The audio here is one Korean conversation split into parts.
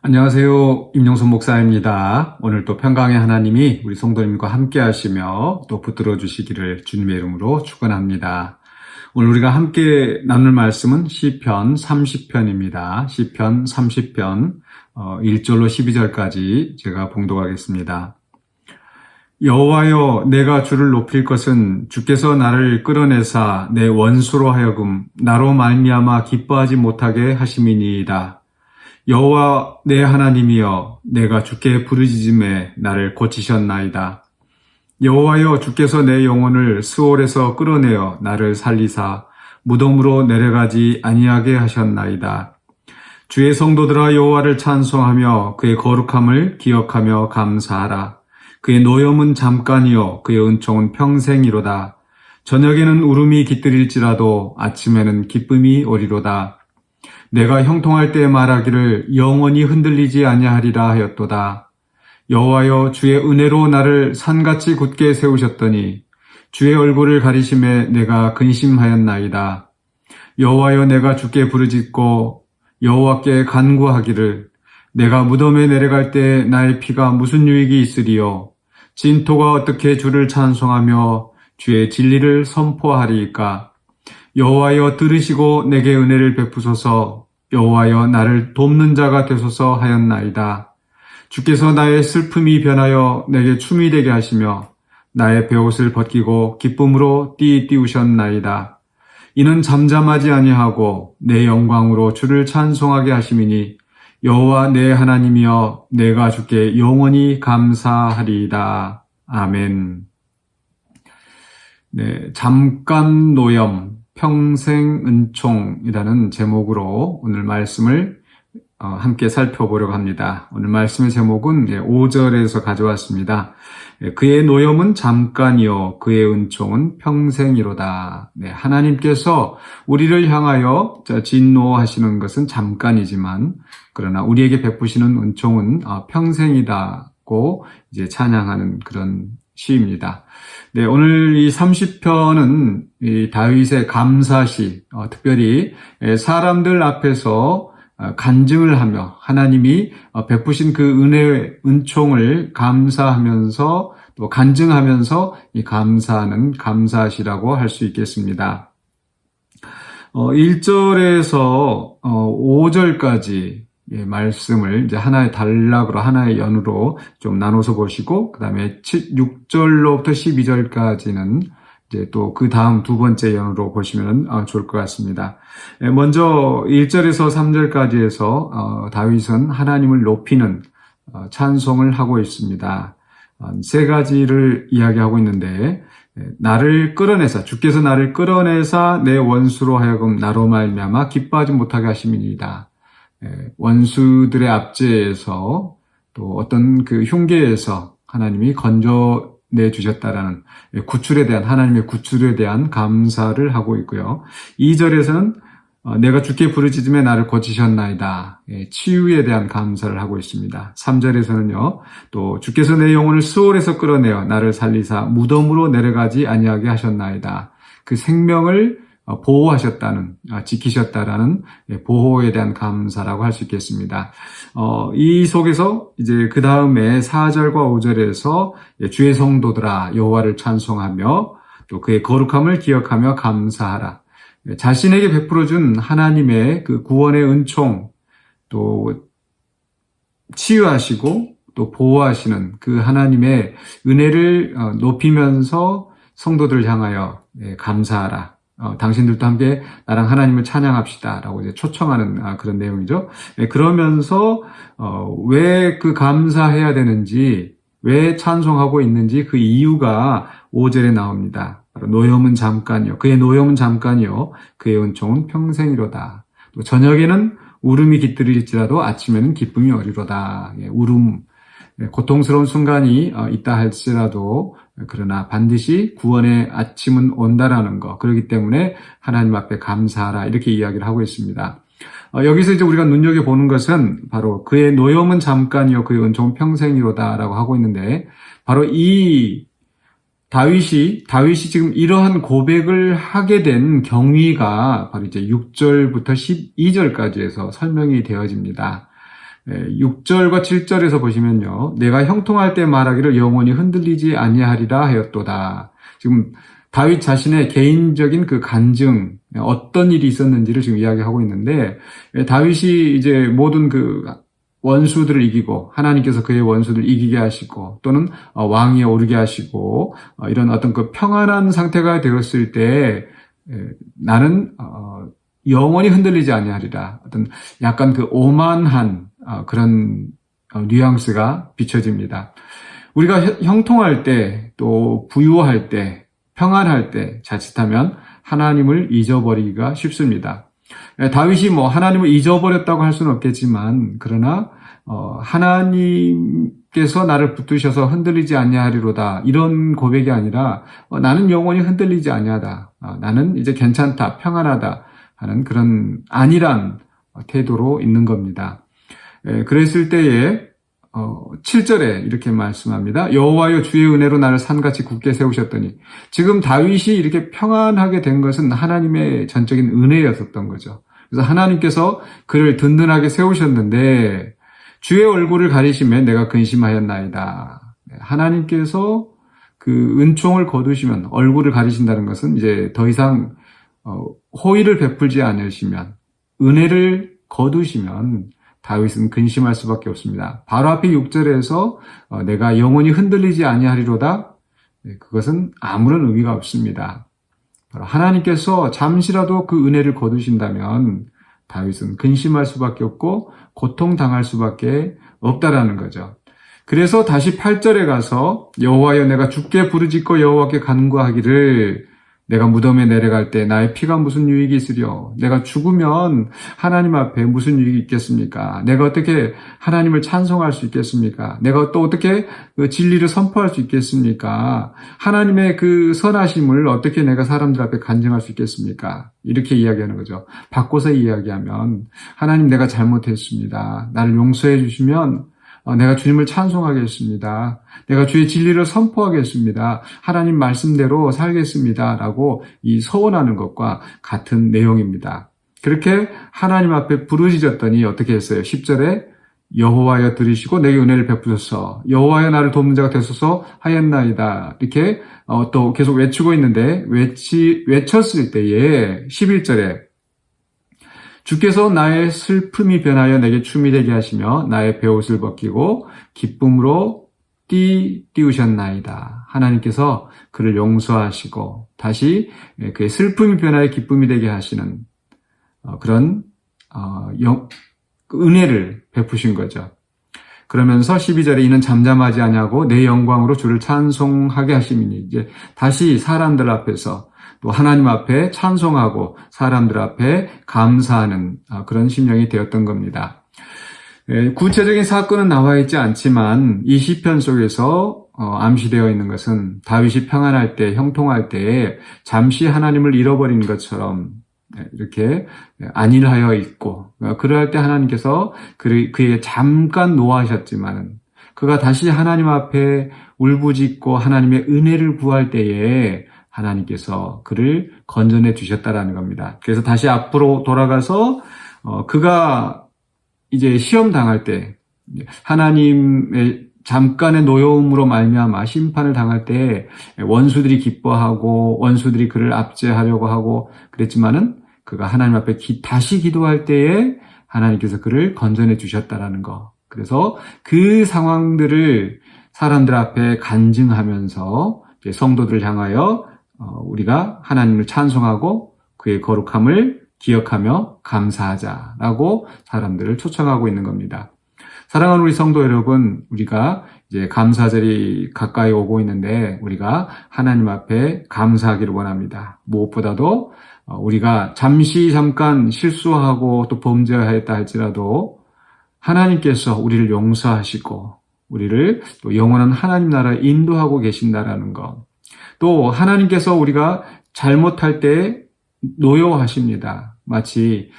안녕하세요. 임용순 목사입니다. 오늘 또 평강의 하나님이 우리 성도님과 함께 하시며 또 붙들어 주시기를 주님의 이름으로 축원합니다. 오늘 우리가 함께 나눌 말씀은 시편 30편입니다. 시편 30편 1절로 12절까지 제가 봉독하겠습니다. 여호와여, 내가 주를 높일 것은 주께서 나를 끌어내사 내 원수로 하여금 나로 말미암아 기뻐하지 못하게 하심이니이다. 여호와 내 하나님이여, 내가 주께 부르짖음에 나를 고치셨나이다. 여호와여, 주께서 내 영혼을 스올에서 끌어내어 나를 살리사 무덤으로 내려가지 아니하게 하셨나이다. 주의 성도들아, 여호와를 찬송하며 그의 거룩함을 기억하며 감사하라. 그의 노염은 잠깐이요 그의 은총은 평생이로다. 저녁에는 울음이 깃들일지라도 아침에는 기쁨이 오리로다. 내가 형통할 때 말하기를 영원히 흔들리지 아니하리라 하였도다. 여호와여, 주의 은혜로 나를 산같이 굳게 세우셨더니 주의 얼굴을 가리심에 내가 근심하였나이다. 여호와여, 내가 주께 부르짖고 여호와께 간구하기를 내가 무덤에 내려갈 때 나의 피가 무슨 유익이 있으리요. 진토가 어떻게 주를 찬송하며 주의 진리를 선포하리이까. 여호와여, 들으시고 내게 은혜를 베푸소서. 여호와여, 나를 돕는 자가 되소서 하였나이다. 주께서 나의 슬픔이 변하여 내게 춤이 되게 하시며 나의 베옷을 벗기고 기쁨으로 띠우셨나이다. 이는 잠잠하지 아니하고 내 영광으로 주를 찬송하게 하심이니 여호와 내 하나님이여, 내가 주께 영원히 감사하리이다. 아멘. 네, 잠깐 노염 평생 은총이라는 제목으로 오늘 말씀을 함께 살펴보려고 합니다. 오늘 말씀의 제목은 5절에서 가져왔습니다. 그의 노염은 잠깐이요 그의 은총은 평생이로다. 네, 하나님께서 우리를 향하여 진노하시는 것은 잠깐이지만 그러나 우리에게 베푸시는 은총은 평생이라고 이제 찬양하는 그런 시입니다. 네, 오늘 이 30편은 이 다윗의 감사시, 특별히 사람들 앞에서 간증을 하며 하나님이 베푸신 그 은총을 감사하면서 또 간증하면서 이 감사하는 감사시라고 할 수 있겠습니다. 1절에서 5절까지 말씀을 이제 하나의 단락으로, 하나의 연으로 좀 나눠서 보시고, 그 다음에 6절로부터 12절까지는 이제 또 그 다음 두 번째 연으로 보시면 좋을 것 같습니다. 먼저 1절에서 3절까지 해서 다윗은 하나님을 높이는 찬송을 하고 있습니다. 세 가지를 이야기하고 있는데, 나를 끌어내사, 주께서 나를 끌어내사 내 원수로 하여금 나로 말미암아 기뻐하지 못하게 하심이니이다. 원수들의 압제에서 또 어떤 그 흉계에서 하나님이 건져내 주셨다라는 구출에 대한, 하나님의 구출에 대한 감사를 하고 있고요. 2절에서는 내가 주께 부르짖음에 나를 고치셨나이다. 치유에 대한 감사를 하고 있습니다. 3절에서는요, 또 주께서 내 영혼을 스올에서 끌어내어 나를 살리사 무덤으로 내려가지 아니하게 하셨나이다. 그 생명을 보호하셨다는, 지키셨다라는 보호에 대한 감사라고 할 수 있겠습니다. 이 속에서 이제 그 다음에 4절과 5절에서 주의 성도들아 여호와를 찬송하며 또 그의 거룩함을 기억하며 감사하라. 자신에게 베풀어준 하나님의 그 구원의 은총, 또 치유하시고 또 보호하시는 그 하나님의 은혜를 높이면서 성도들을 향하여 감사하라. 당신들도 함께 나랑 하나님을 찬양합시다 라고 이제 초청하는 그런 내용이죠. 그러면서 왜 그 감사해야 되는지, 왜 찬송하고 있는지 그 이유가 5절에 나옵니다. 바로 노염은 잠깐이요 그의 노염은 잠깐이요 그의 은총은 평생이로다. 또 저녁에는 울음이 깃들일지라도 아침에는 기쁨이 오리로다. 울음, 고통스러운 순간이 있다 할지라도 그러나 반드시 구원의 아침은 온다라는 거, 그렇기 때문에 하나님 앞에 감사하라, 이렇게 이야기를 하고 있습니다. 여기서 이제 우리가 눈여겨보는 것은 바로 그의 노염은 잠깐이요 그의 은총은 평생이로다라고 하고 있는데, 바로 이 다윗이 지금 이러한 고백을 하게 된 경위가 바로 이제 6절부터 12절까지 해서 설명이 되어집니다. 6절과 7절에서 보시면요. 내가 형통할 때 말하기를 영원히 흔들리지 아니하리라 하였도다. 지금 다윗 자신의 개인적인 그 간증, 어떤 일이 있었는지를 지금 이야기하고 있는데, 다윗이 이제 모든 그 원수들을 이기고, 하나님께서 그의 원수들을 이기게 하시고, 또는 왕위에 오르게 하시고, 이런 어떤 그 평안한 상태가 되었을 때, 나는 영원히 흔들리지 아니하리라. 어떤 약간 그 오만한 그런 뉘앙스가 비춰집니다. 우리가 형통할 때, 또 부유할 때, 평안할 때 자칫하면 하나님을 잊어버리기가 쉽습니다. 다윗이 하나님을 잊어버렸다고 할 수는 없겠지만, 그러나 하나님께서 나를 붙드셔서 흔들리지 아니하리로다, 이런 고백이 아니라 나는 영원히 흔들리지 아니하다, 나는 이제 괜찮다, 평안하다 하는 그런 안일한 태도로 있는 겁니다. 그랬을 때에 7절에 이렇게 말씀합니다. 여호와여 주의 은혜로 나를 산같이 굳게 세우셨더니, 지금 다윗이 이렇게 평안하게 된 것은 하나님의 전적인 은혜였었던 거죠. 그래서 하나님께서 그를 든든하게 세우셨는데 주의 얼굴을 가리시면 내가 근심하였나이다. 하나님께서 그 은총을 거두시면, 얼굴을 가리신다는 것은 이제 더 이상 호의를 베풀지 않으시면, 은혜를 거두시면 다윗은 근심할 수밖에 없습니다. 바로 앞에 6절에서 내가 영원히 흔들리지 아니하리로다, 그것은 아무런 의미가 없습니다. 바로 하나님께서 잠시라도 그 은혜를 거두신다면 다윗은 근심할 수밖에 없고 고통당할 수밖에 없다라는 거죠. 그래서 다시 8절에 가서 여호와여 내가 주께 부르짖고 여호와께 간구하기를, 내가 무덤에 내려갈 때 나의 피가 무슨 유익이 있으려? 내가 죽으면 하나님 앞에 무슨 유익이 있겠습니까? 내가 어떻게 하나님을 찬송할 수 있겠습니까? 내가 또 어떻게 그 진리를 선포할 수 있겠습니까? 하나님의 그 선하심을 어떻게 내가 사람들 앞에 간증할 수 있겠습니까? 이렇게 이야기하는 거죠. 바꿔서 이야기하면, 하나님 내가 잘못했습니다. 나를 용서해 주시면 내가 주님을 찬송하겠습니다. 내가 주의 진리를 선포하겠습니다. 하나님 말씀대로 살겠습니다. 라고 이 서원하는 것과 같은 내용입니다. 그렇게 하나님 앞에 부르짖었더니 어떻게 했어요? 10절에 여호와여 들으시고 내게 은혜를 베푸소서, 여호와여 나를 돕는 자가 되소서 하였나이다. 이렇게 또 계속 외치고 있는데, 외쳤을 때에 11절에 주께서 나의 슬픔이 변하여 내게 춤이 되게 하시며 나의 베옷을 벗기고 기쁨으로 띄우셨나이다. 하나님께서 그를 용서하시고 다시 그의 슬픔이 변하여 기쁨이 되게 하시는 그런 은혜를 베푸신 거죠. 그러면서 12절에 이는 잠잠하지 아니하고 내 영광으로 주를 찬송하게 하심이니, 이제 다시 사람들 앞에서 또 하나님 앞에 찬송하고 사람들 앞에 감사하는 그런 심령이 되었던 겁니다. 구체적인 사건은 나와 있지 않지만 이 시편 속에서 암시되어 있는 것은 다윗이 평안할 때, 형통할 때에 잠시 하나님을 잃어버린 것처럼 이렇게 안일하여 있고, 그럴 때 하나님께서 그에게 잠깐 노하셨지만 그가 다시 하나님 앞에 울부짖고 하나님의 은혜를 구할 때에 하나님께서 그를 건져내 주셨다라는 겁니다. 그래서 다시 앞으로 돌아가서 그가 이제 시험 당할 때, 하나님의 잠깐의 노여움으로 말미암아 심판을 당할 때 원수들이 기뻐하고 원수들이 그를 압제하려고 하고 그랬지만은 그가 하나님 앞에 다시 기도할 때에 하나님께서 그를 건져내 주셨다라는 거. 그래서 그 상황들을 사람들 앞에 간증하면서 성도들을 향하여 우리가 하나님을 찬송하고 그의 거룩함을 기억하며 감사하자라고 사람들을 초청하고 있는 겁니다. 사랑하는 우리 성도 여러분, 우리가 이제 감사절이 가까이 오고 있는데 우리가 하나님 앞에 감사하기를 원합니다. 무엇보다도 우리가 잠깐 실수하고 또 범죄하였다 할지라도 하나님께서 우리를 용서하시고 우리를 또 영원한 하나님 나라에 인도하고 계신다라는 것. 또 하나님께서 우리가 잘못할 때 노여워하십니다. 마치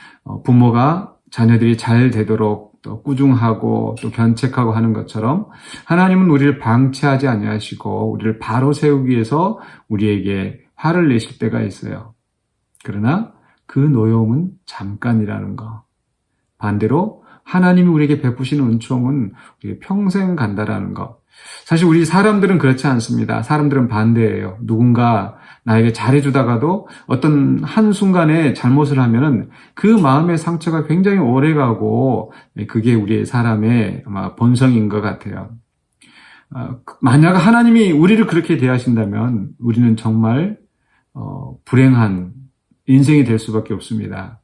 부모가 자녀들이 잘 되도록 또 꾸중하고 또 견책하고 하는 것처럼 하나님은 우리를 방치하지 아니하시고 우리를 바로 세우기 위해서 우리에게 화를 내실 때가 있어요. 그러나 그 노여움은 잠깐이라는 거. 반대로 하나님이 우리에게 베푸시는 은총은 우리에게 평생 간다라는 것. 사실 우리 사람들은 그렇지 않습니다. 사람들은 반대예요. 누군가 나에게 잘해주다가도 어떤 한순간에 잘못을 하면은 그 마음의 상처가 굉장히 오래가고 그게 우리의 사람의 아마 본성인 것 같아요. 만약 하나님이 우리를 그렇게 대하신다면 우리는 정말 불행한 인생이 될 수밖에 없습니다.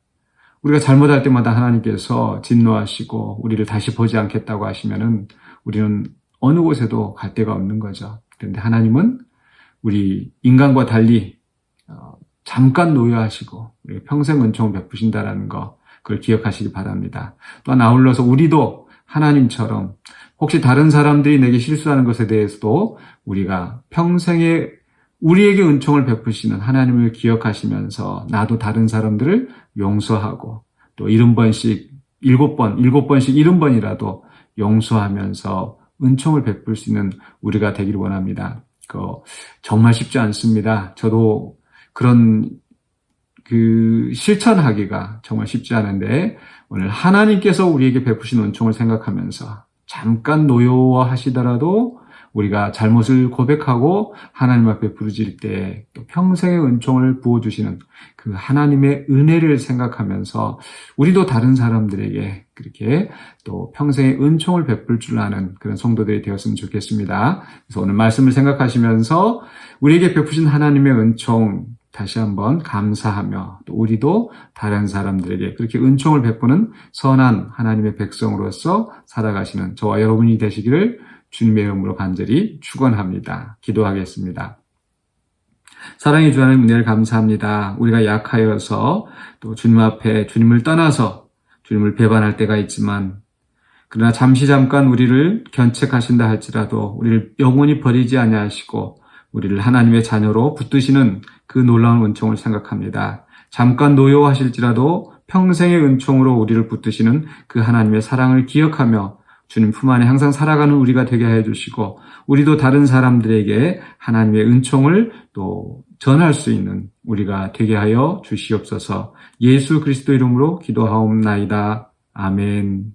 우리가 잘못할 때마다 하나님께서 진노하시고 우리를 다시 보지 않겠다고 하시면은 우리는 어느 곳에도 갈 데가 없는 거죠. 그런데 하나님은 우리 인간과 달리 잠깐 노여하시고 평생 은총을 베푸신다라는 거, 그걸 기억하시기 바랍니다. 또한 아울러서 우리도 하나님처럼 혹시 다른 사람들이 내게 실수하는 것에 대해서도 우리가 평생에 우리에게 은총을 베푸시는 하나님을 기억하시면서 나도 다른 사람들을 용서하고 또 70번씩 70번이라도 용서하면서 은총을 베풀 수 있는 우리가 되기를 원합니다. 정말 쉽지 않습니다. 저도 그런 실천하기가 정말 쉽지 않은데 오늘 하나님께서 우리에게 베푸신 은총을 생각하면서 잠깐 노여워하시더라도 우리가 잘못을 고백하고 하나님 앞에 부르짖을 때 또 평생의 은총을 부어주시는 그 하나님의 은혜를 생각하면서 우리도 다른 사람들에게 그렇게 또 평생의 은총을 베풀 줄 아는 그런 성도들이 되었으면 좋겠습니다. 그래서 오늘 말씀을 생각하시면서 우리에게 베푸신 하나님의 은총 다시 한번 감사하며 또 우리도 다른 사람들에게 그렇게 은총을 베푸는 선한 하나님의 백성으로서 살아가시는 저와 여러분이 되시기를 주님의 이름으로 간절히 축원합니다. 기도하겠습니다. 사랑해 주 하나님 은혜를 감사합니다. 우리가 약하여서 또 주님 앞에 주님을 떠나서 주님을 배반할 때가 있지만 그러나 잠깐 우리를 견책하신다 할지라도 우리를 영원히 버리지 아니하시고 우리를 하나님의 자녀로 붙드시는 그 놀라운 은총을 생각합니다. 잠깐 노여워하실지라도 평생의 은총으로 우리를 붙드시는 그 하나님의 사랑을 기억하며 주님 품 안에 항상 살아가는 우리가 되게 하여 주시고 우리도 다른 사람들에게 하나님의 은총을 또 전할 수 있는 우리가 되게 하여 주시옵소서. 예수 그리스도 이름으로 기도하옵나이다. 아멘.